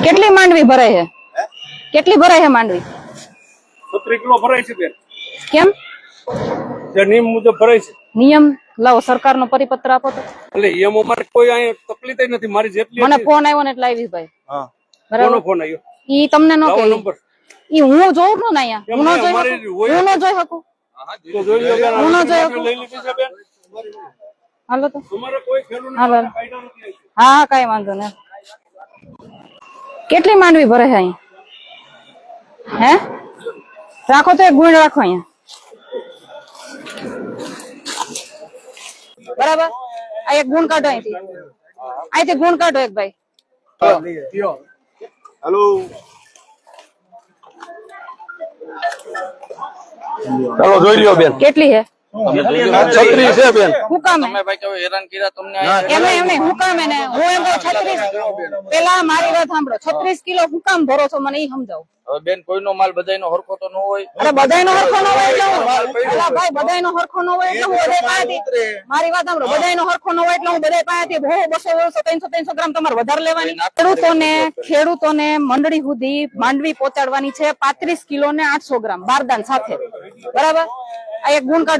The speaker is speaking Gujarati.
કેટલી માંડવી ભરાય છે? કેટલી ભરાય છે માંડવી? 17 કિલો ભરાય છે બેન. કેમ? જે નિયમ મુજબ ભરાય છે. નિયમ લાવો, સરકારનો પરિપત્ર આપો તો. એટલે એમ અમારે કોઈ અહીંયા તકલીફ નથી. મારી જેટલી મને ફોન આવ્યો ને એટલે આવી ભાઈ. હા, બરાબર. ફોન આવ્યો ઈ તમને નો કે નંબર ઈ હું જોઉં છું ને અહીંયા. હું નો જોઈ શકું. હું નો જોઈ શકું. તો જોઈ લો બેન. હું નો જોઈ શકું. લઈ લીધી છે બેન. હાલો તો. તમારે કોઈ ખેડૂતને હાલો. કાયદો નથી. હા હા, કઈ વાંધો નહીં. કેટલી માંડવી ભરે છે અહીંયા? હે? રાખો તો એક ગુણ રાખો અહીંયા. બરાબર. આ એક ગુણ કાઢો અહીંથી. અહીંથી ગુણ કાઢો એક ભાઈ. હેલો. ચાલો જોઈ લ્યો બેન. કેટલી છે? 36 છે બેન. હું કામ તમે ભાઈ કેવો હેરાન કર્યા તમને એમને હું કામ એને હું એમ કહું 36 પેલા મારી વાત સાંભળો 36 કિલો હું કામ ભરો છો મને ઈ સમજાવો. હવે બેન કોઈનો માલ બધાયનો હરખો તો ન હોય. અરે બધાયનો હરખો ન હોય એટલે અલા ભાઈ બધાયનો હરખો ન હોય એટલે હું બધાય પાસેથી મારી વાત સાંભળો બધાયનો હરખો ન હોય એટલે હું બધાય પાસેથી 200 300 ગ્રામ તમારે વધારે લેવાની. ખેડૂતોને મંડળી સુધી માંડવી પહોંચાડવાની છે 35 કિલો ને 800 ગ્રામ બારદાન સાથે. બરાબર. આ એક ગુણ કાઢો.